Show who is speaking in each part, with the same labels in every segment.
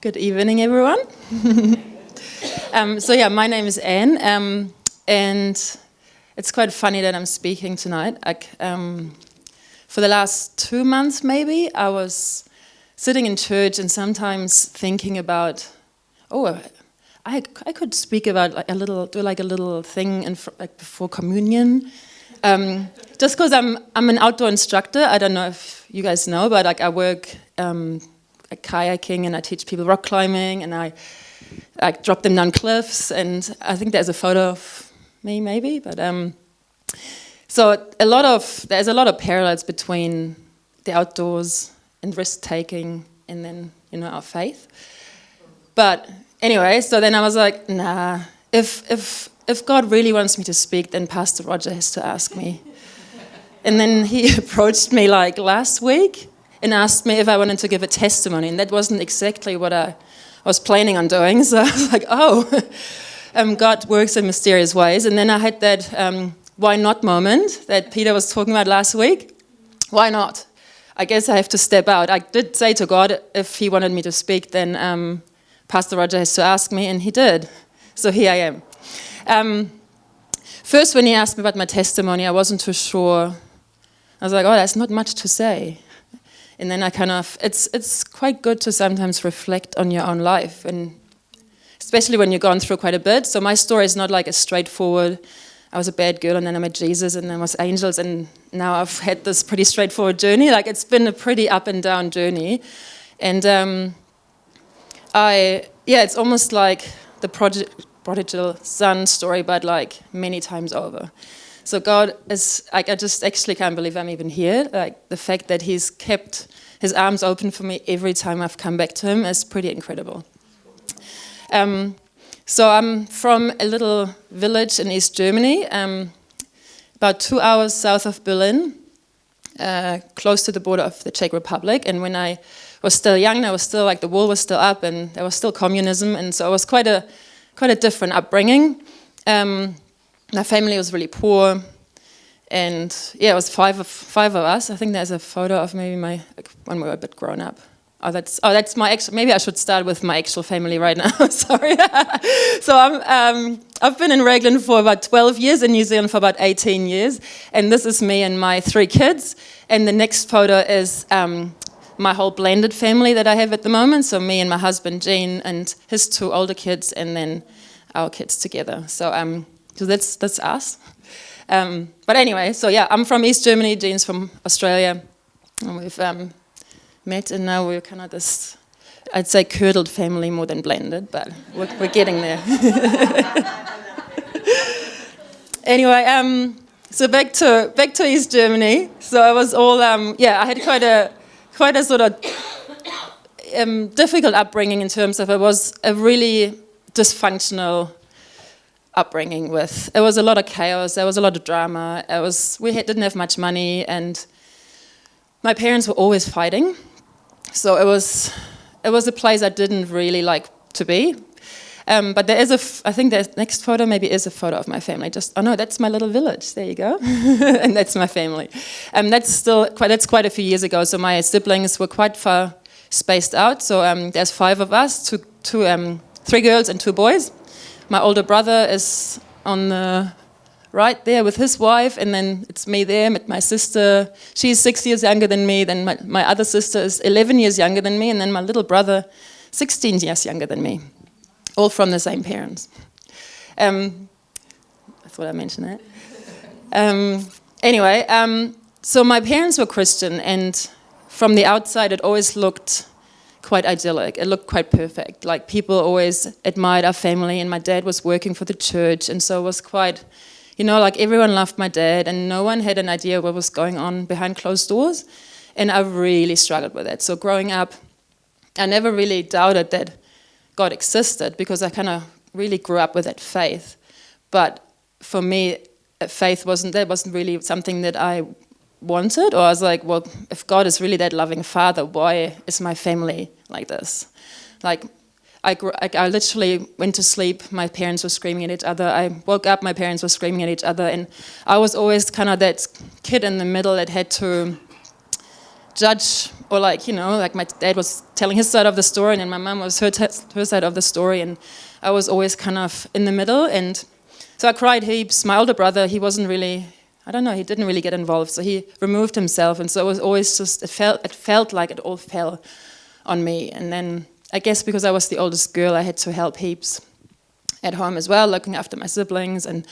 Speaker 1: Good evening, everyone. My name is Anne, and it's quite funny that I'm speaking tonight. For the last 2 months, maybe, I was sitting in church and sometimes thinking about, I could speak about do a little thing before communion. Just because I'm an outdoor instructor. I don't know if you guys know, but I work kayaking, and I teach people rock climbing, and I drop them down cliffs, and I think there's a photo of me maybe, but so there's a lot of parallels between the outdoors and risk taking and then our faith. But anyway, so then I was like, nah, if God really wants me to speak, then Pastor Roger has to ask me. And then he approached me like last week and asked me if I wanted to give a testimony, and that wasn't exactly what I was planning on doing. So I was like, God works in mysterious ways. And then I had that why not moment that Peter was talking about last week. Why not? I guess I have to step out. I did say to God, if he wanted me to speak, then Pastor Roger has to ask me, and he did. So here I am. First, when he asked me about my testimony, I wasn't too sure. I was like, that's not much to say. And then it's quite good to sometimes reflect on your own life, and especially when you've gone through quite a bit. So my story is not like a straightforward, I was a bad girl and then I met Jesus and then I was angels and now I've had this pretty straightforward journey. Like it's been a pretty up and down journey. And it's almost like the prodigal son story, but like many times over. So God is, I just actually can't believe I'm even here. Like the fact that he's kept his arms open for me every time I've come back to him is pretty incredible. So I'm from a little village in East Germany, about 2 hours south of Berlin, close to the border of the Czech Republic. And when I was still young, I was still like the wall was still up and there was still communism. And so it was quite a different upbringing. My family was really poor, and it was five of us. I think there's a photo of maybe when we were a bit grown up. That's my actual. Maybe I should start with my actual family right now. Sorry. So I've been in Raglan for about 12 years, in New Zealand for about 18 years, and this is me and my 3 kids. And the next photo is my whole blended family that I have at the moment. So me and my husband Gene and his 2 older kids, and then our kids together. So that's us. But anyway, I'm from East Germany, Jean's from Australia. And we've met, and now we're kind of this, I'd say, curdled family more than blended, but we're getting there. Anyway, so back to East Germany. So I was all, I had quite a sort of difficult upbringing in terms of it was a really dysfunctional upbringing it was a lot of chaos, there was a lot of drama, didn't have much money, and my parents were always fighting. So it was a place I didn't really like to be. But there is I think the next photo maybe is a photo of my family. That's my little village. There you go. And that's my family. That's quite a few years ago. So my siblings were quite far spaced out. So there's 5 of us, 3 girls and 2 boys. My older brother is on the right there with his wife, and then it's me there with my sister. She's 6 years younger than me. Then my other sister is 11 years younger than me, and then my little brother, 16 years younger than me. All from the same parents. I thought I mentioned that. Anyway, so my parents were Christian, and from the outside it always looked quite idyllic. It looked quite perfect. Like people always admired our family, and my dad was working for the church, and so it was quite, like everyone loved my dad, and no one had an idea what was going on behind closed doors. And I really struggled with that. So growing up, I never really doubted that God existed because I kind of really grew up with that faith. But for me, faith wasn't really something that I wanted, or I was like, well, if God is really that loving father, why is my family like this? Like, I literally went to sleep, my parents were screaming at each other. I woke up, my parents were screaming at each other, and I was always kind of that kid in the middle that had to judge, or like, like my dad was telling his side of the story, and then my mum was her side of the story, and I was always kind of in the middle. And so I cried heaps. My older brother, he wasn't really, I don't know, he didn't really get involved, so he removed himself, and so it was always just, it felt like it all fell on me. And then I guess because I was the oldest girl, I had to help heaps at home as well, looking after my siblings. And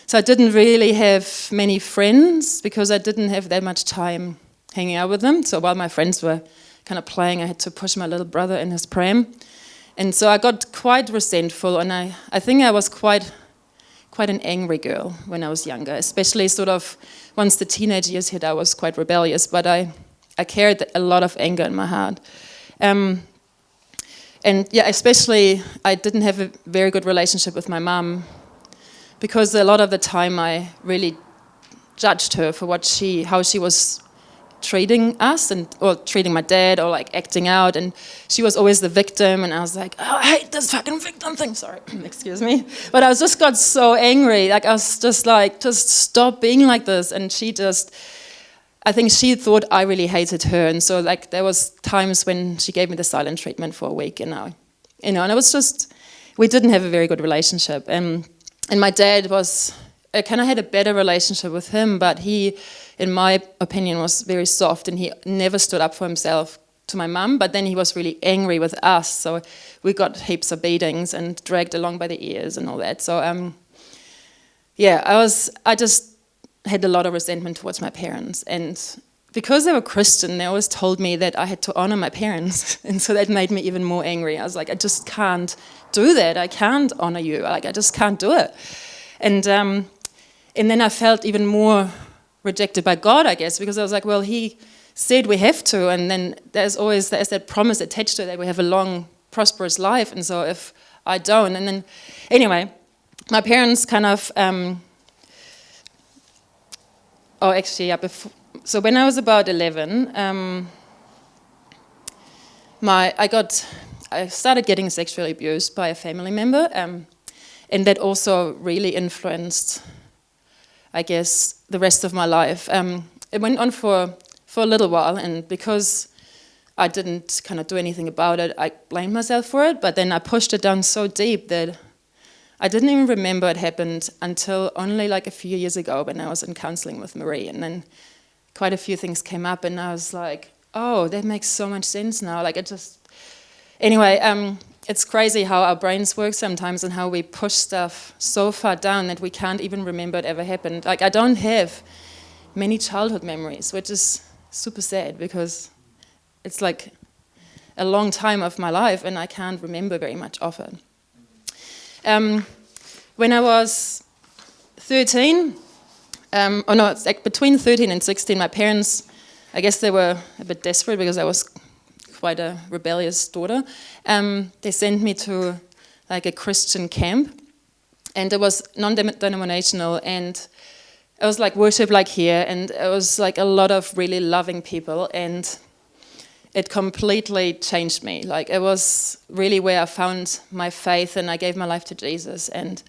Speaker 1: so I didn't really have many friends because I didn't have that much time hanging out with them. So while my friends were kind of playing, I had to push my little brother in his pram. And so I got quite resentful, and I think I was quite an angry girl when I was younger, especially sort of once the teenage years hit. I was quite rebellious, but I carried a lot of anger in my heart. And yeah, especially I didn't have a very good relationship with my mum, because a lot of the time I really judged her for how she was treating us, or treating my dad, or like acting out, and she was always the victim, and I was like, oh, I hate this fucking victim thing, sorry, excuse me, but I just got so angry, like I was just like, just stop being like this. And I think she thought I really hated her, and so like there was times when she gave me the silent treatment for a week, and and it was just, we didn't have a very good relationship. And my dad I kind of had a better relationship with him, but he, in my opinion, was very soft, and he never stood up for himself to my mum, but then he was really angry with us, so we got heaps of beatings and dragged along by the ears and all that. So I just had a lot of resentment towards my parents, and because they were Christian, they always told me that I had to honor my parents, and so that made me even more angry. I was like, I just can't do that, I can't honor you, like I just can't do it. And then I felt even more rejected by God, I guess, because I was like, well, he said we have to, and then there's that promise attached to it that we have a long, prosperous life, and so if I don't, and then, anyway, my parents kind of, so when I was about 11, I started getting sexually abused by a family member, and that also really influenced, I guess, the rest of my life. It went on for a little while, and because I didn't kind of do anything about it, I blamed myself for it, but then I pushed it down so deep that I didn't even remember it happened until only like a few years ago when I was in counseling with Marie, and then quite a few things came up, and I was like, oh, that makes so much sense now. Like anyway, it's crazy how our brains work sometimes, and how we push stuff so far down that we can't even remember it ever happened. Like I don't have many childhood memories, which is super sad because it's like a long time of my life and I can't remember very much of it. When I was 13, it's like between 13 and 16, my parents, I guess they were a bit desperate because I was quite a rebellious daughter. They sent me to like a Christian camp, and it was non-denominational, and it was like worship like here, and it was like a lot of really loving people, and it completely changed me. Like it was really where I found my faith, and I gave my life to Jesus, and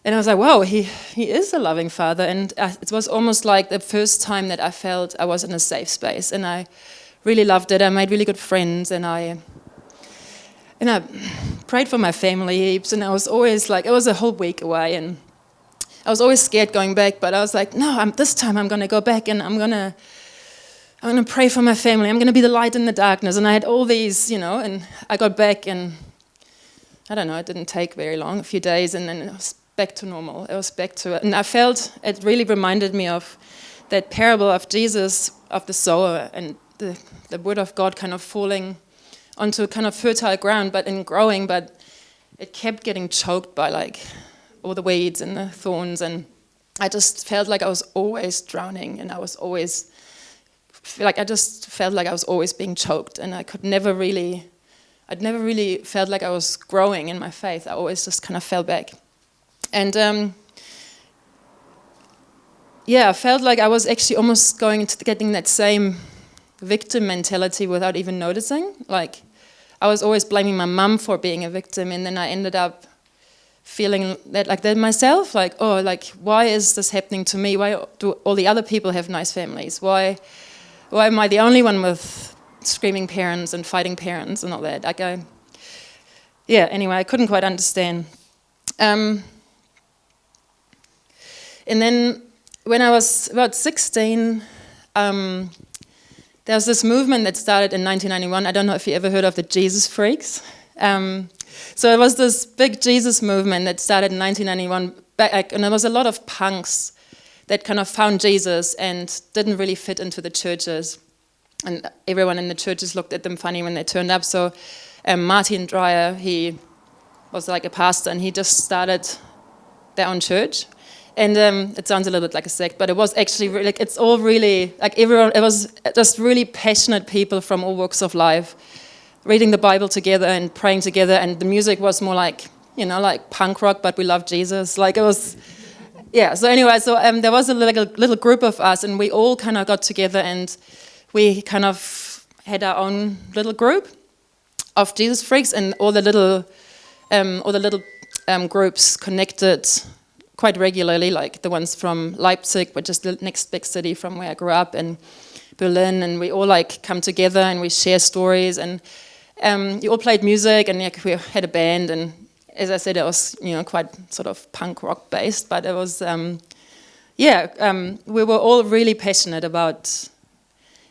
Speaker 1: I was like, wow, he is a loving father, and it was almost like the first time that I felt I was in a safe space, and I really loved it. I made really good friends, and I prayed for my family heaps, and I was always like, it was a whole week away, and I was always scared going back, but I was like, no, this time I'm going to go back, and I'm going to pray for my family. I'm going to be the light in the darkness. And I had all these, and I got back, and I don't know, it didn't take very long, a few days, and then it was back to normal. It was back to it. And I felt it really reminded me of that parable of Jesus, of the sower, and the word of God kind of falling onto kind of fertile ground, but it kept getting choked by like all the weeds and the thorns, and I just felt like I was always drowning, and I just felt like I was always being choked, and I'd never really felt like I was growing in my faith. I always just kind of fell back. And I felt like I was actually almost going into getting that same victim mentality without even noticing. Like I was always blaming my mum for being a victim, and then I ended up feeling that myself, like, oh, like, why is this happening to me? Why do all the other people have nice families? Why or am I the only one with screaming parents and fighting parents and all that? Anyway, I couldn't quite understand. And then when I was about 16, there was this movement that started in 1991. I don't know if you ever heard of the Jesus Freaks. So it was this big Jesus movement that started in 1991, and there was a lot of punks that kind of found Jesus and didn't really fit into the churches. And everyone in the churches looked at them funny when they turned up. So Martin Dreyer, he was like a pastor, and he just started their own church. And it sounds a little bit like a sect, but it was actually really, like, it's all really, like everyone, it was just really passionate people from all walks of life, reading the Bible together and praying together, and the music was more like, like punk rock, but we love Jesus. Like it was, so anyway, so there was a little group of us, and we all kind of got together, and we kind of had our own little group of Jesus Freaks, and all the little groups connected quite regularly, like the ones from Leipzig, which is the next big city from where I grew up, and Berlin, and we all like come together and we share stories, and you all played music, and we had a band, and as I said, it was quite sort of punk rock based, but it was we were all really passionate about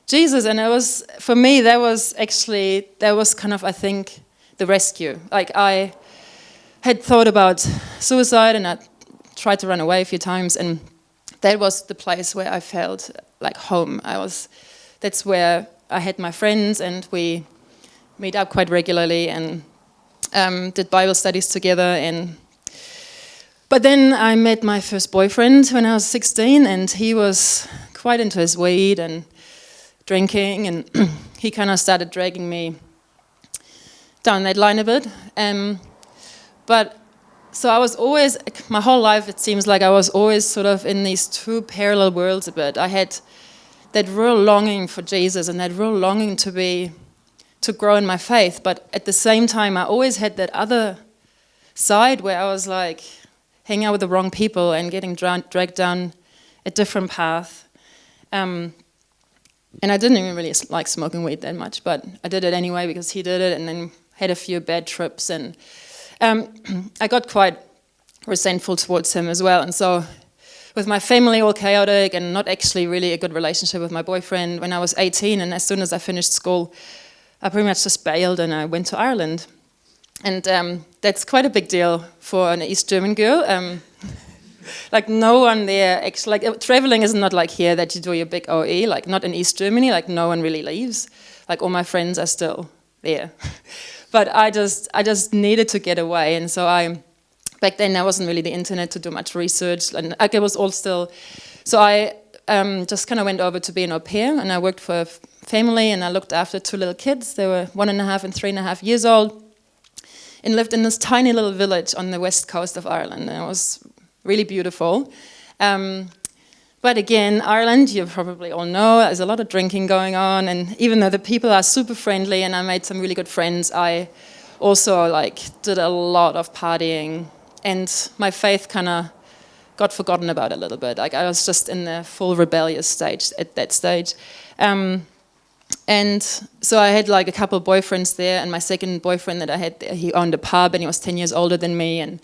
Speaker 1: Jesus, and it was, for me, that was kind of, I think, the rescue. Like I had thought about suicide, and I tried to run away a few times, and that was the place where I felt like home. That's where I had my friends, and we meet up quite regularly and did Bible studies together. But then I met my first boyfriend when I was 16, and he was quite into his weed and drinking, and he kind of started dragging me down that line a bit. So I was always, my whole life it seems like I was always sort of in these two parallel worlds a bit. I had that real longing for Jesus and that real longing to grow in my faith, but at the same time I always had that other side where I was like hanging out with the wrong people and getting dragged down a different path. And I didn't even really like smoking weed that much, but I did it anyway because he did it, and then had a few bad trips, and I got quite resentful towards him as well. And so with my family all chaotic and not actually really a good relationship with my boyfriend, when I was 18, and as soon as I finished school, I pretty much just bailed and I went to Ireland. And that's quite a big deal for an East German girl. Like no one there, actually, like traveling is not like here that you do your big OE, like not in East Germany, like no one really leaves. Like all my friends are still there. But I just needed to get away, and so back then there wasn't really the internet to do much research, and like it was all still, so I just kind of went over to be an au pair, and I worked for a family, and I looked after two little kids. They were 1.5 and 3.5 years old, and lived in this tiny little village on the west coast of Ireland, and it was really beautiful. But again, Ireland, you probably all know, there's a lot of drinking going on, and even though the people are super friendly and I made some really good friends, I also did a lot of partying, and my faith kind of got forgotten about a little bit. Like I was just in the full rebellious stage at that stage. And so I had a couple of boyfriends there, and my second boyfriend that I had there, he owned a pub, and he was 10 years older than me, and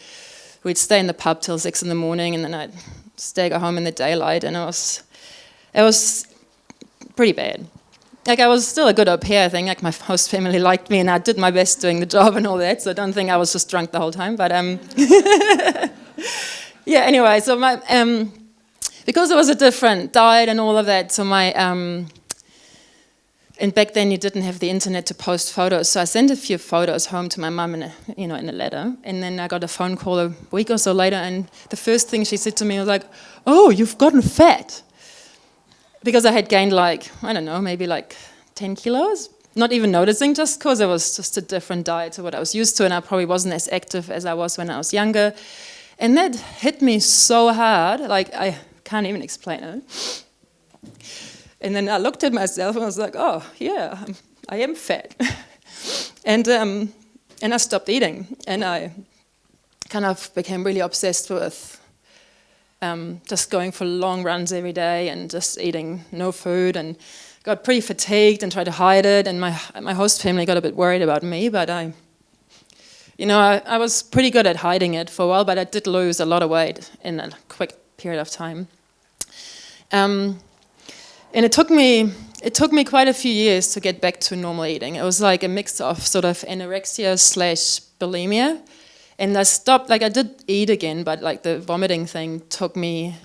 Speaker 1: we'd stay in the pub till 6 in the morning, and then I'd stagger home in the daylight, and it was pretty bad. Like I was still a good au pair, I think. Like my host family liked me, and I did my best doing the job and all that. So I don't think I was just drunk the whole time. But Anyway, so my because it was a different diet and all of that. So my and back then you didn't have the internet to post photos. So I sent a few photos home to my mum in a letter, and then I got a phone call a week or so later, and the first thing she said to me was like, "Oh, you've gotten fat." Because I had gained maybe 10 kilos, not even noticing, just because it was just a different diet to what I was used to, and I probably wasn't as active as I was when I was younger. And that hit me so hard, I can't even explain it. And then I looked at myself and I was like, oh, yeah, I am fat. And I stopped eating, and I kind of became really obsessed with just going for long runs every day and just eating no food and got pretty fatigued and tried to hide it, and my host family got a bit worried about me, but I was pretty good at hiding it for a while, but I did lose a lot of weight in a quick period of time. And it took me quite a few years to get back to normal eating. It was like a mix of sort of anorexia/bulimia, and I stopped. Like I did eat again, but like the vomiting thing took me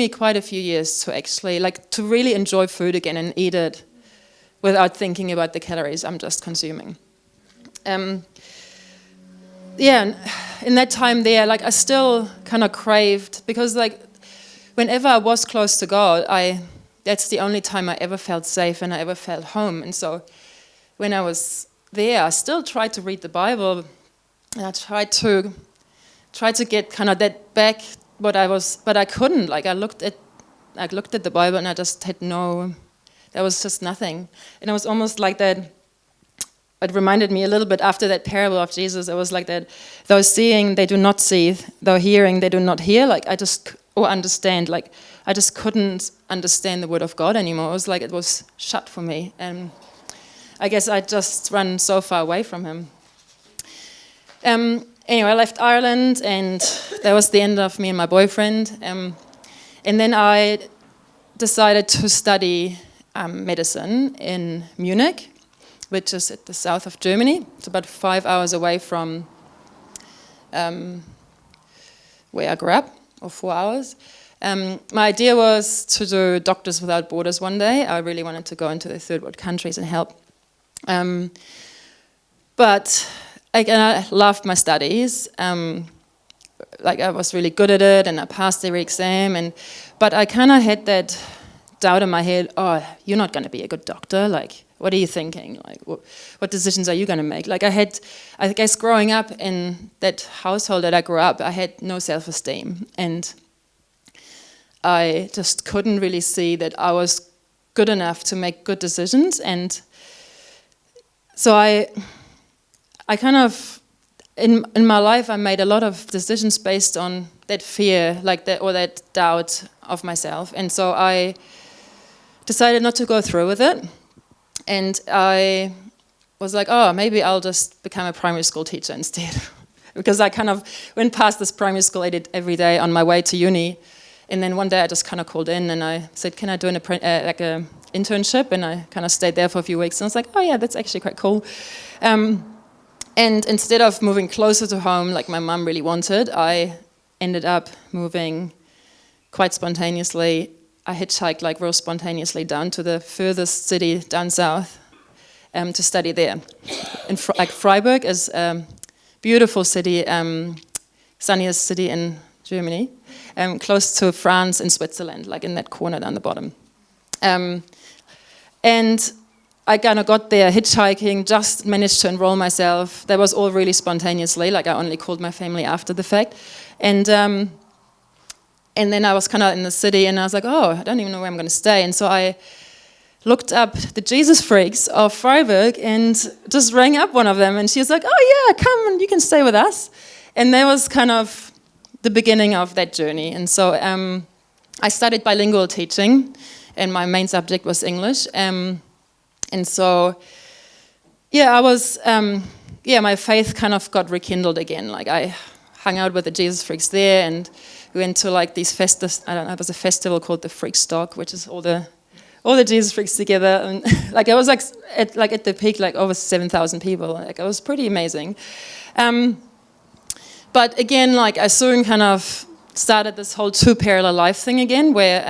Speaker 1: quite a few years to actually to really enjoy food again and eat it without thinking about the calories I'm just consuming. In that time there, I still kind of craved, because whenever I was close to God, that's the only time I ever felt safe and I ever felt home. And so when I was there, I still tried to read the Bible, and I tried to get kind of that back what I was, but I couldn't. I looked at the Bible and I just had there was just nothing. And it was almost like that. It reminded me a little bit after that parable of Jesus. It was like that: though seeing, they do not see; though hearing, they do not hear. Understand. I just couldn't understand the word of God anymore. It was like it was shut for me, and I guess I just run so far away from Him. Anyway, I left Ireland, and that was the end of me and my boyfriend. And then I decided to study medicine in Munich, which is at the south of Germany. It's about 5 hours away from where I grew up, or 4 hours. My idea was to do Doctors Without Borders one day. I really wanted to go into the third world countries and help. But I loved my studies. I was really good at it, and I passed every exam. But I kind of had that doubt in my head: oh, you're not going to be a good doctor. What are you thinking? What decisions are you going to make? I guess growing up in that household that I grew up, I had no self-esteem, and I just couldn't really see that I was good enough to make good decisions. And so I kind of, in my life, I made a lot of decisions based on that fear, that doubt of myself. And so I decided not to go through with it. And I was like, oh, maybe I'll just become a primary school teacher instead. Because I kind of went past this primary school I did every day on my way to uni. And then one day I just kind of called in and I said, can I do an internship? And I kind of stayed there for a few weeks. And I was like, oh yeah, that's actually quite cool. And instead of moving closer to home like my mum really wanted, I ended up moving quite spontaneously. I hitchhiked real spontaneously down to the furthest city down south to study there. And Freiburg is a beautiful city, sunniest city in Germany, close to France and Switzerland, in that corner down the bottom. And I kind of got there hitchhiking, just managed to enroll myself. That was all really spontaneously, I only called my family after the fact. And then I was kind of in the city, and I was like, oh, I don't even know where I'm going to stay. And so I looked up the Jesus Freaks of Freiburg and just rang up one of them. And she was like, oh, yeah, come and you can stay with us. And that was kind of the beginning of that journey. And so I studied bilingual teaching, and my main subject was English. And so, I was, my faith kind of got rekindled again. I hung out with the Jesus Freaks there, and we went to these festivals. I don't know. It was a festival called the Freakstock, which is all the Jesus Freaks together, and it was at the peak over 7,000 people. It was pretty amazing. But again, I soon kind of started this whole two parallel life thing again, where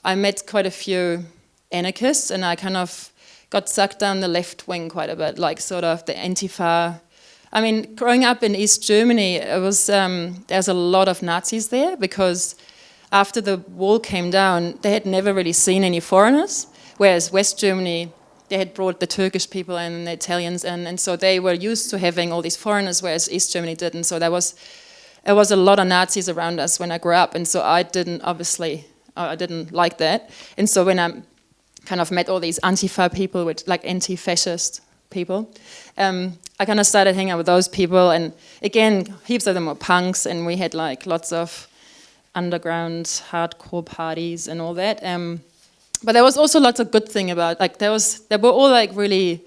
Speaker 1: I met quite a few anarchists, and I kind of got sucked down the left wing quite a bit, sort of the Antifa. I mean, growing up in East Germany, it was there's a lot of Nazis there, because after the wall came down, they had never really seen any foreigners, whereas West Germany, they had brought the Turkish people and the Italians in, and so they were used to having all these foreigners, whereas East Germany didn't. So it was a lot of Nazis around us when I grew up, and so I didn't like that. And so when I kind of met all these Antifa people, which anti-fascist people, I kind of started hanging out with those people, and again, heaps of them were punks, and we had lots of underground hardcore parties and all that. but there was also lots of good thing about, like, there were all like really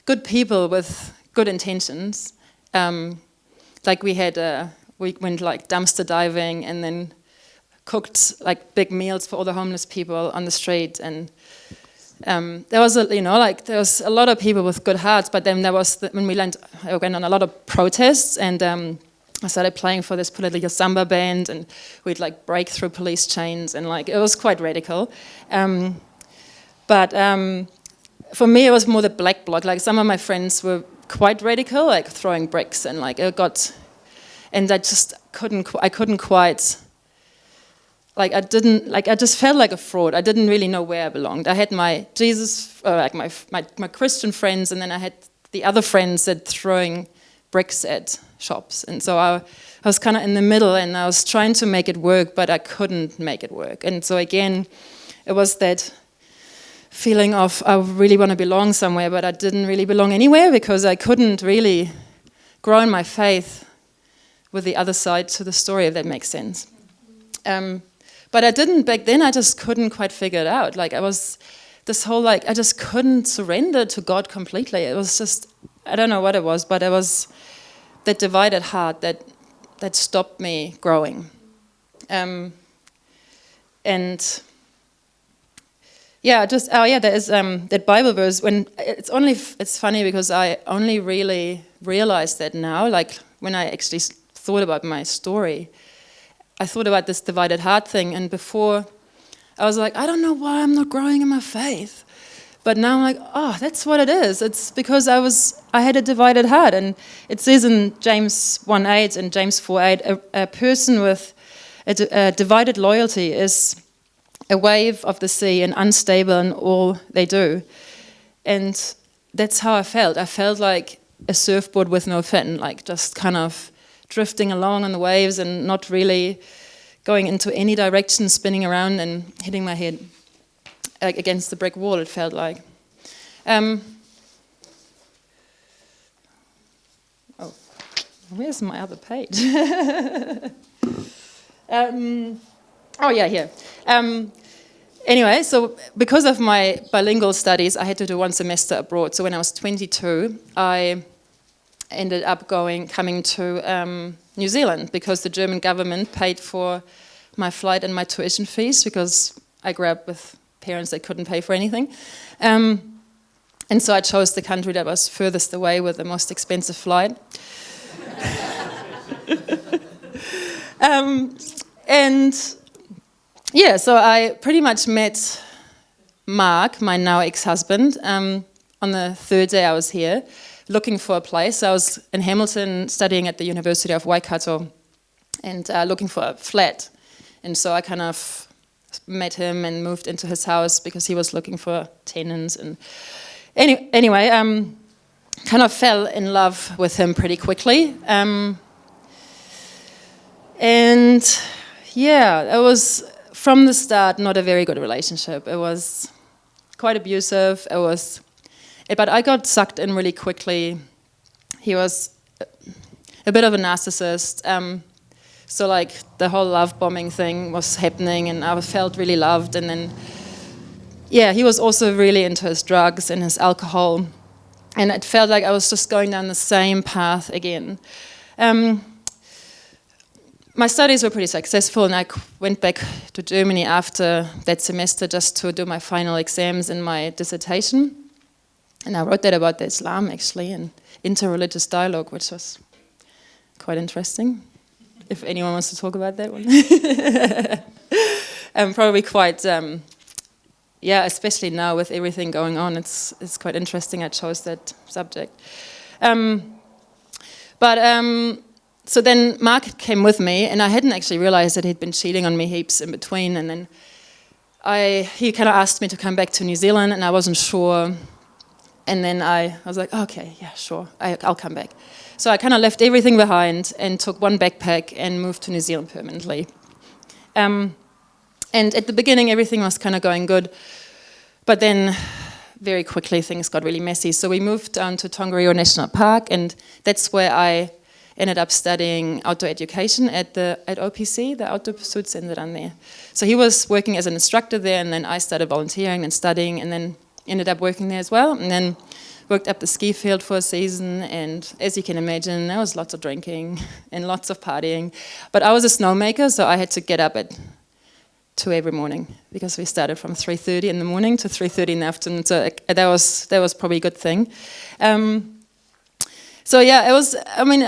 Speaker 1: good people with good intentions. Like we went like dumpster diving and then cooked like big meals for all the homeless people on the street, and there was a lot of people with good hearts. But then there was when I went on a lot of protests, and I started playing for this political samba band, and we'd like break through police chains, and like it was quite radical. But for me, it was more the black bloc. Like some of my friends were quite radical, like throwing bricks, and like and I just couldn't quite. Like I just felt like a fraud. I didn't really know where I belonged. I had my Jesus, like my Christian friends, and then I had the other friends that throwing bricks at shops. And so I was kind of in the middle, and I was trying to make it work, but I couldn't make it work. And so again, it was that feeling of I really want to belong somewhere, but I didn't really belong anywhere because I couldn't really grow in my faith with the other side to the story, if that makes sense. But I didn't back then. I just couldn't quite figure it out. Like I was this whole like I just couldn't surrender to God completely. It was just I don't know what it was, but it was that divided heart that stopped me growing. And yeah, there is that Bible verse. When it's funny because I only really realized that now. Like when I actually thought about my story. I thought about this divided heart thing, and before I was like, I don't know why I'm not growing in my faith. But now I'm like, oh, that's what it is. It's because I had a divided heart. And it says in James 1:8 and James 4:8, a person with a divided loyalty is a wave of the sea and unstable in all they do. And that's how I felt. I felt like a surfboard with no fin, like just kind of drifting along on the waves and not really going into any direction, spinning around and hitting my head against the brick wall, it felt like. Where's my other page? Here. Anyway, so because of my bilingual studies, I had to do 1 semester abroad. So when I was 22, I ended up coming to New Zealand because the German government paid for my flight and my tuition fees because I grew up with parents that couldn't pay for anything. And so I chose the country that was furthest away with the most expensive flight. So I pretty much met Mark, my now ex-husband, on the third day I was here, looking for a place. I was in Hamilton studying at the University of Waikato and looking for a flat. And so I kind of met him and moved into his house because he was looking for tenants. And anyway, kind of fell in love with him pretty quickly. It was from the start not a very good relationship. It was quite abusive. But I got sucked in really quickly. He was a bit of a narcissist. So like the whole love bombing thing was happening and I felt really loved. And then, he was also really into his drugs and his alcohol. And it felt like I was just going down the same path again. My studies were pretty successful and I went back to Germany after that semester just to do my final exams in my dissertation. And I wrote that about the Islam, actually, and interreligious dialogue, which was quite interesting, if anyone wants to talk about that one. Probably quite, especially now with everything going on, it's quite interesting I chose that subject. So then Mark came with me, and I hadn't actually realized that he'd been cheating on me heaps in between, and then he kind of asked me to come back to New Zealand, and I wasn't sure. And then I was like, okay, yeah, sure, I'll come back. So I kind of left everything behind and took one backpack and moved to New Zealand permanently. And at the beginning, everything was kind of going good. But then very quickly, things got really messy. So we moved down to Tongariro National Park, and that's where I ended up studying outdoor education at OPC, the Outdoor Pursuit Center down there. So he was working as an instructor there, and then I started volunteering and studying, and then ended up working there as well, and then worked up the ski field for a season. And as you can imagine, there was lots of drinking and lots of partying. But I was a snowmaker, so I had to get up at 2 every morning, because we started from 3:30 in the morning to 3:30 in the afternoon. So that was probably a good thing. So yeah, it was. I mean,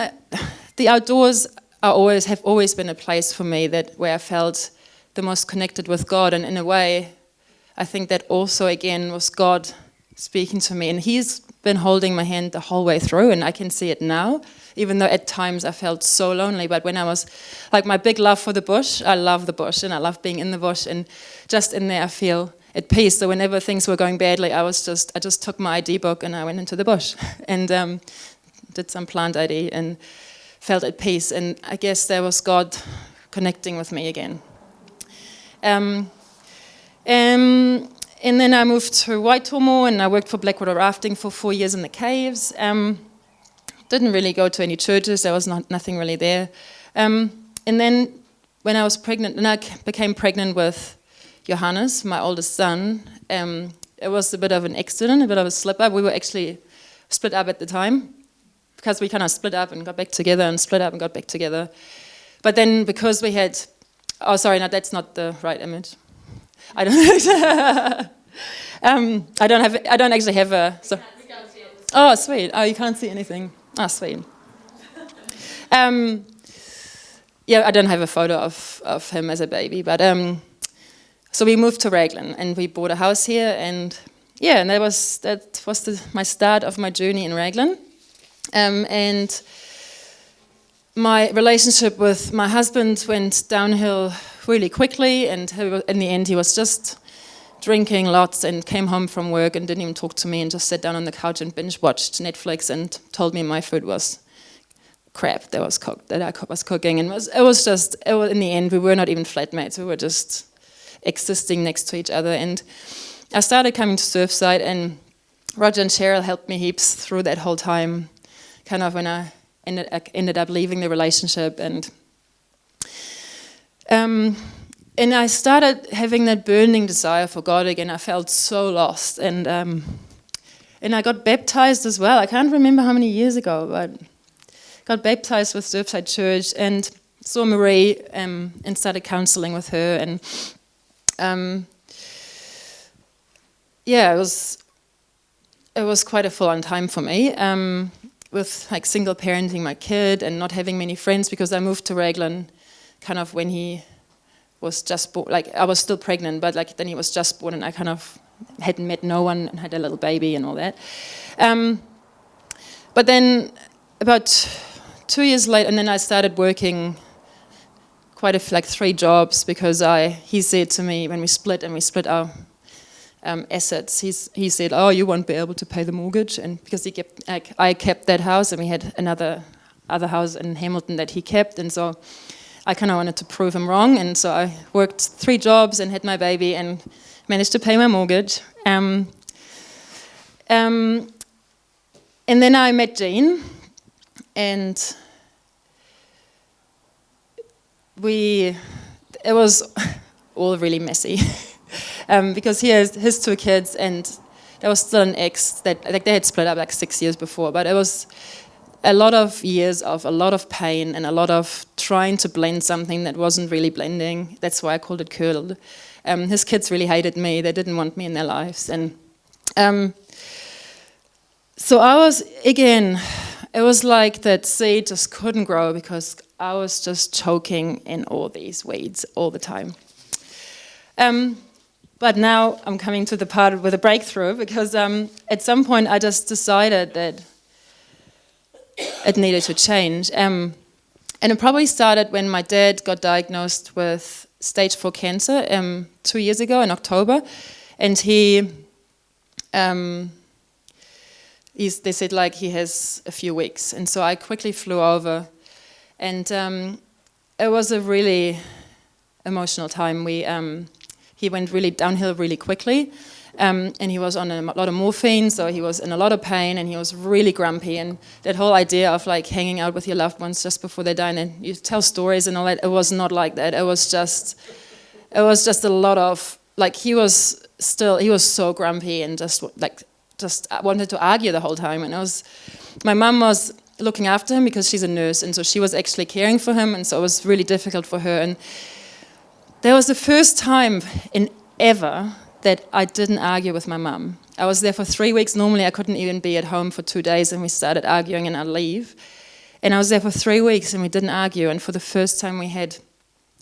Speaker 1: the outdoors have always been a place for me where I felt the most connected with God, and in a way, I think that also again was God speaking to me, and He's been holding my hand the whole way through, and I can see it now. Even though at times I felt so lonely, but when I was like my big love for the bush, I love the bush and I love being in the bush, and just in there I feel at peace. So whenever things were going badly, I just took my ID book and I went into the bush and did some plant ID and felt at peace. And I guess there was God connecting with me again. And then I moved to Waitomo and I worked for Blackwater Rafting for 4 years in the caves. Didn't really go to any churches, there was nothing really there. And then when I was pregnant, and I became pregnant with Johannes, my oldest son, it was a bit of an accident, a bit of a slip-up. We were actually split up at the time, because we kind of split up and got back together and split up and got back together. But then because we had... Oh, sorry, no, that's not the right image. I don't actually have a... So. Oh, sweet. Oh, you can't see anything. Oh, sweet. Yeah, I don't have a photo of him as a baby, but so we moved to Raglan and we bought a house here, and yeah, and that was my start of my journey in Raglan, and my relationship with my husband went downhill really quickly, and in the end he was just drinking lots and came home from work and didn't even talk to me and just sat down on the couch and binge watched Netflix and told me my food was crap that I was cooking, and it was in the end we were not even flatmates, we were just existing next to each other. And I started coming to Surfside, and Roger and Cheryl helped me heaps through that whole time, kind of when I ended up leaving the relationship, and I started having that burning desire for God again. I felt so lost, and I got baptized as well. I can't remember how many years ago, but got baptized with Surfside Church and saw Marie and started counseling with her. And yeah, it was quite a full-on time for me, with like single parenting my kid and not having many friends, because I moved to Raglan kind of when he was just born. Like I was still pregnant, but like then he was just born, and I kind of hadn't met no one and had a little baby and all that. But then about 2 years later, and then I started working like 3 jobs, because he said to me when we split our assets, he said, "Oh, you won't be able to pay the mortgage," and because I kept that house, and we had other house in Hamilton that he kept, and so I kind of wanted to prove him wrong, and so I worked 3 jobs and had my baby and managed to pay my mortgage. And then I met Jean, and it was all really messy, because he has his 2 kids, and there was still an ex that they had split up like 6 years before, but it was a lot of years of a lot of pain and a lot of trying to blend something that wasn't really blending. That's why I called it curdled. His kids really hated me. They didn't want me in their lives. And so I was, again, it was like that seed just couldn't grow, because I was just choking in all these weeds all the time. But now I'm coming to the part with a breakthrough, because at some point I just decided that it needed to change. And it probably started when my dad got diagnosed with stage 4 cancer 2 years ago in October. And they said like he has a few weeks. And so I quickly flew over. And it was a really emotional time. He went really downhill really quickly. And he was on a lot of morphine, so he was in a lot of pain, and he was really grumpy. And that whole idea of like hanging out with your loved ones just before they die, and you tell stories and all that, it was not like that. It was just a lot of like he was so grumpy and just wanted to argue the whole time. And my mum was looking after him because she's a nurse, and so she was actually caring for him, and so it was really difficult for her. And that was the first time in ever that I didn't argue with my mum. I was there for 3 weeks. Normally I couldn't even be at home for 2 days, and we started arguing and I'd leave. And I was there for 3 weeks and we didn't argue, and for the first time we had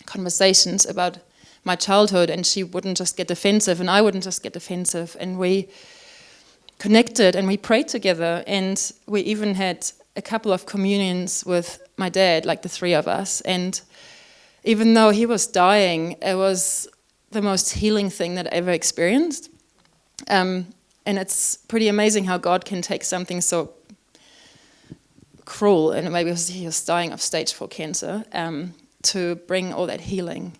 Speaker 1: conversations about my childhood, and she wouldn't just get defensive and I wouldn't just get defensive, and we connected and we prayed together, and we even had a couple of communions with my dad, like the three of us. And even though he was dying, it was the most healing thing that I ever experienced. And it's pretty amazing how God can take something so cruel, and maybe he was dying of stage 4 cancer, to bring all that healing.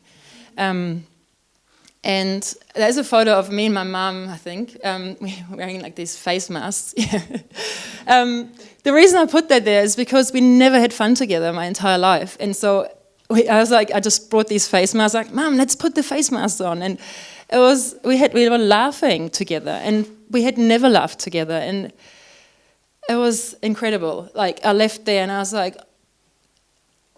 Speaker 1: And there's a photo of me and my mum, I think, wearing like these face masks. The reason I put that there is because we never had fun together my entire life. And so I just brought these face masks, like, Mum, let's put the face masks on. And we were laughing together, and we had never laughed together. And it was incredible. Like, I left there and I was like,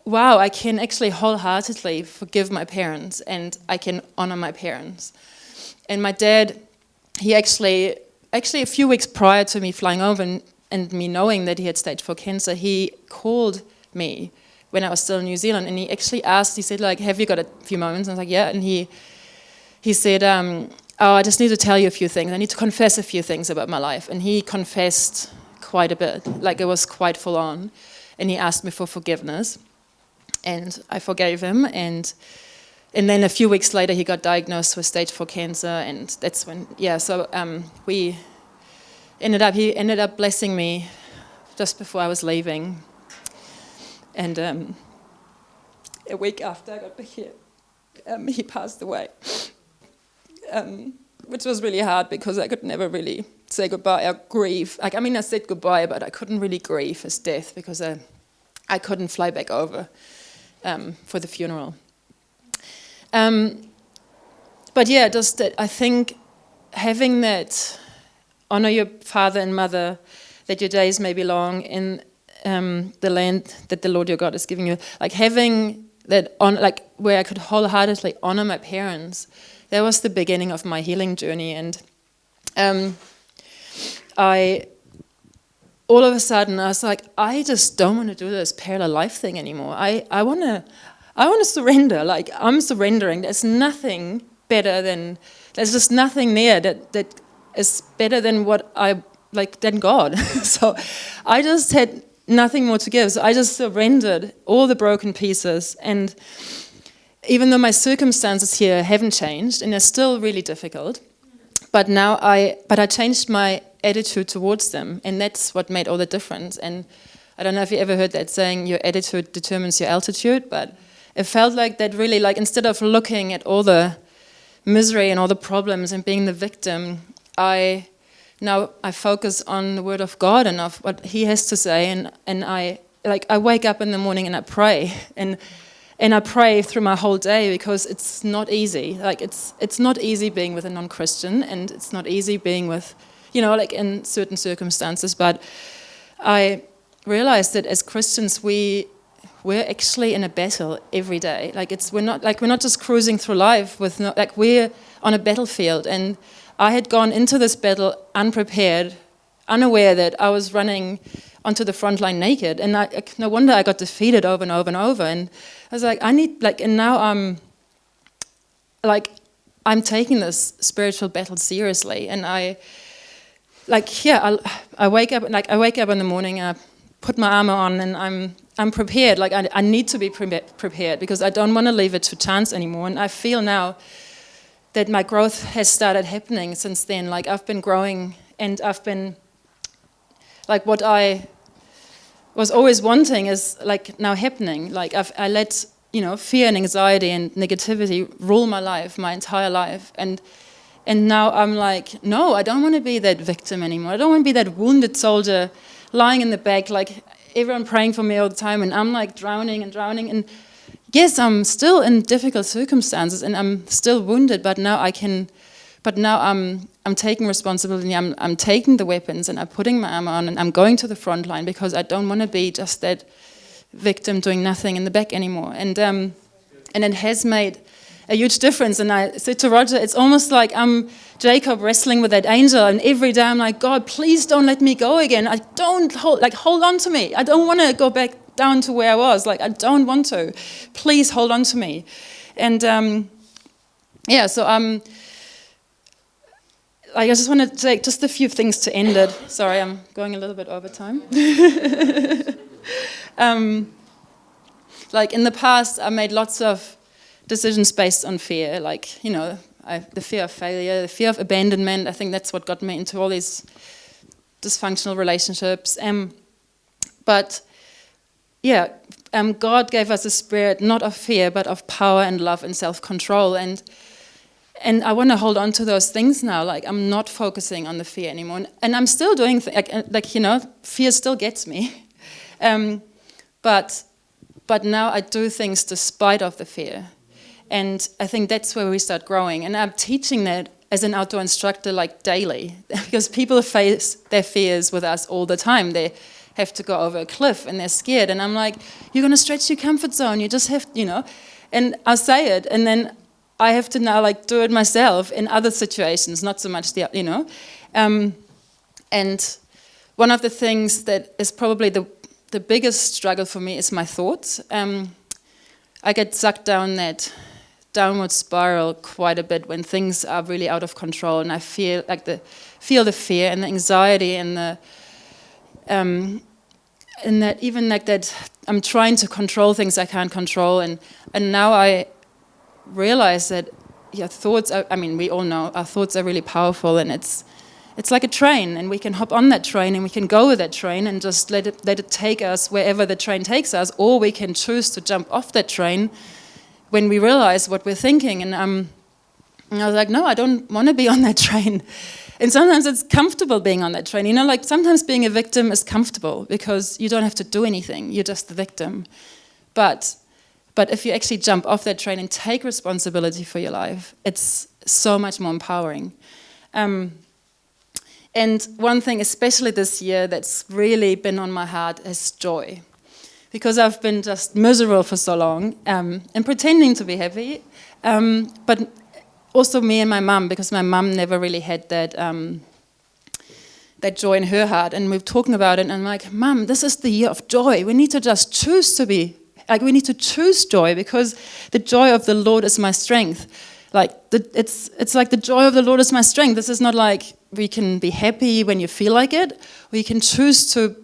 Speaker 1: wow, I can actually wholeheartedly forgive my parents, and I can honor my parents. And my dad, he actually a few weeks prior to me flying over and me knowing that he had stage 4 cancer, he called me when I was still in New Zealand, and he actually asked, he said, like, have you got a few moments? And I was like, yeah. And he said, I just need to tell you a few things. I need to confess a few things about my life. And he confessed quite a bit, like it was quite full on. And he asked me for forgiveness. And I forgave him, and then a few weeks later he got diagnosed with stage 4 cancer, and that's when, he ended up blessing me just before I was leaving. And a week after I got back here, he passed away, which was really hard because I could never really say goodbye or grieve. Like, I mean, I said goodbye, but I couldn't really grieve his death because I couldn't fly back over for the funeral. But yeah, just that I think having that, honor your father and mother, that your days may be long in the land that the Lord your God is giving you, like having that on, like where I could wholeheartedly honor my parents, that was the beginning of my healing journey. And all of a sudden I was like, I just don't want to do this parallel life thing anymore. I want to surrender. Like, I'm surrendering. There's nothing better than, there's just nothing there that is better than what than God. So I just had nothing more to give. So I just surrendered all the broken pieces. And even though my circumstances here haven't changed, and they're still really difficult, but I changed my attitude towards them, and that's what made all the difference. And I don't know if you ever heard that saying, your attitude determines your altitude, but it felt like that really, like, instead of looking at all the misery and all the problems and being the victim, I focus on the word of God and of what he has to say, and I wake up in the morning and I pray, and I pray through my whole day, because it's not easy. Like, it's not easy being with a non-Christian, and it's not easy being with, like in certain circumstances. But I realized that as Christians, we're actually in a battle every day. Like, we're not just cruising through life with we're on a battlefield. And I had gone into this battle unprepared, unaware that I was running onto the front line naked, and no wonder I got defeated over and over and over. And I was like, and now I'm taking this spiritual battle seriously, and I wake up in the morning, and I put my armour on, and I'm prepared. Like, I need to be prepared, because I don't want to leave it to chance anymore. And I feel now that my growth has started happening since then. Like, I've been growing, and I've been, like, what I was always wanting is, like, now happening. Like, I let, fear and anxiety and negativity rule my life, my entire life. And And now I'm like, no, I don't want to be that victim anymore. I don't want to be that wounded soldier lying in the back, like everyone praying for me all the time, and I'm like drowning and drowning. And yes, I'm still in difficult circumstances, and I'm still wounded. But now I'm taking responsibility. I'm taking the weapons, and I'm putting my armor on, and I'm going to the front line because I don't want to be just that victim doing nothing in the back anymore. And it has made a huge difference. And I said to Roger, it's almost like I'm Jacob wrestling with that angel, and every day I'm like, God, please don't let me go again. Hold on to me. I don't want to go back down to where I was. Like, I don't want to. Please hold on to me. And I just want to take just a few things to end it. Sorry, I'm going a little bit over time. Like in the past, I made lots of decisions based on fear, like, the fear of failure, the fear of abandonment. I think that's what got me into all these dysfunctional relationships. God gave us a spirit not of fear, but of power and love and self-control. And I want to hold on to those things now. Like, I'm not focusing on the fear anymore. And I'm still doing fear still gets me. But now I do things despite of the fear. And I think that's where we start growing. And I'm teaching that as an outdoor instructor, like daily, because people face their fears with us all the time. They have to go over a cliff and they're scared. And I'm like, you're going to stretch your comfort zone. You just have, and I say it. And then I have to now do it myself in other situations, not so much and one of the things that is probably the biggest struggle for me is my thoughts. I get sucked down that downward spiral quite a bit when things are really out of control, and I feel the fear and the anxiety and that I'm trying to control things I can't control, and now I realize that thoughts are, we all know our thoughts are really powerful, and it's like a train, and we can hop on that train and we can go with that train and just let it take us wherever the train takes us, or we can choose to jump off that train when we realize what we're thinking. And I was like, no, I don't want to be on that train. And sometimes it's comfortable being on that train. Sometimes being a victim is comfortable because you don't have to do anything. You're just the victim. But if you actually jump off that train and take responsibility for your life, it's so much more empowering. And one thing, especially this year, that's really been on my heart is joy. Because I've been just miserable for so long and pretending to be happy. But also me and my mum, because my mum never really had that joy in her heart. And we're talking about it, and I'm like, Mum, this is the year of joy. We need to just choose to be. We need to choose joy, because the joy of the Lord is my strength. It's like the joy of the Lord is my strength. This is not like we can be happy when you feel like it, or you can choose to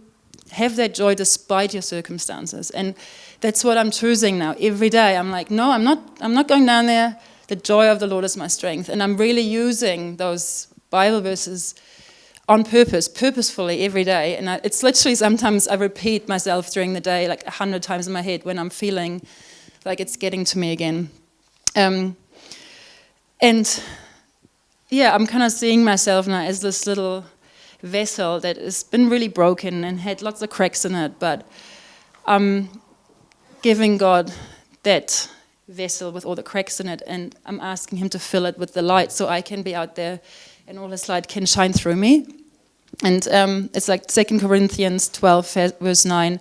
Speaker 1: have that joy despite your circumstances. And that's what I'm choosing now every day. I'm like, no, I'm not going down there. The joy of the Lord is my strength. And I'm really using those Bible verses on purpose, purposefully every day. And it's literally sometimes I repeat myself during the day 100 times in my head when I'm feeling like it's getting to me again. I'm kind of seeing myself now as this little vessel that has been really broken and had lots of cracks in it, but I'm giving God that vessel with all the cracks in it, and I'm asking him to fill it with the light so I can be out there and all his light can shine through me. And it's like 2 Corinthians 12 verse 9,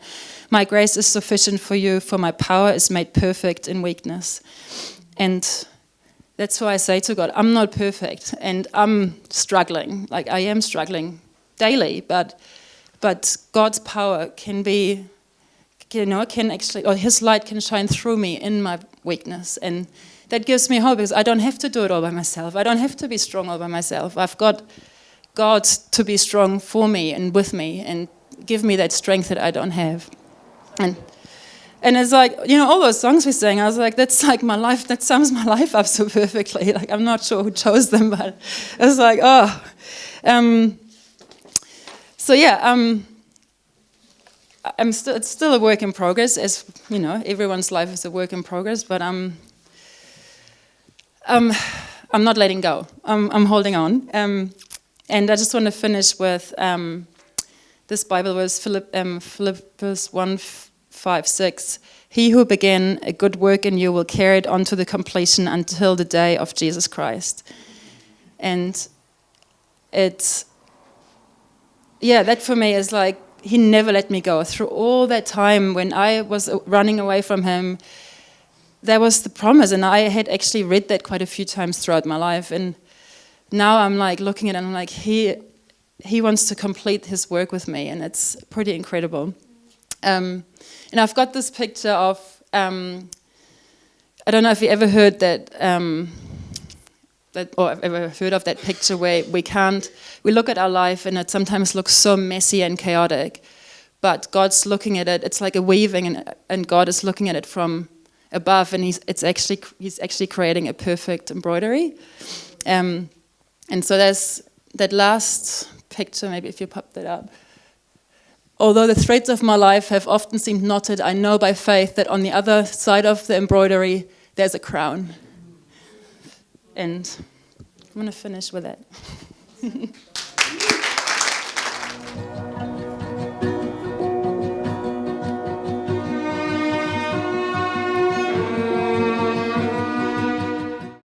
Speaker 1: my grace is sufficient for you, for my power is made perfect in weakness. And that's why I say to God, I'm not perfect, and I'm struggling. I am struggling daily, but God's power can be, can actually, or his light can shine through me in my weakness. And that gives me hope, because I don't have to do it all by myself. I don't have to be strong all by myself. I've got God to be strong for me and with me and give me that strength that I don't have. And it's like, all those songs we sang, I was like, that's like my life, that sums my life up so perfectly. I'm not sure who chose them, but it's like, it's still a work in progress, as everyone's life is a work in progress, but I'm I'm not letting go. I'm holding on. And I just want to finish with this Bible verse, Philippians 1:5-6. He who began a good work in you will carry it on to the completion until the day of Jesus Christ. And that for me is like, he never let me go. Through all that time when I was running away from him, there was the promise, and I had actually read that quite a few times throughout my life. And now I'm like looking at it, and I'm like, he wants to complete his work with me, and it's pretty incredible. And I've got this picture of, I don't know if you ever heard that, or I've ever heard of that picture where we look at our life and it sometimes looks so messy and chaotic, but God's looking at it, it's like a weaving, and God is looking at it from above, and he's actually creating a perfect embroidery. And so there's that last picture, maybe if you pop that up. Although the threads of my life have often seemed knotted, I know by faith that on the other side of the embroidery, there's a crown. And I'm going to finish with that.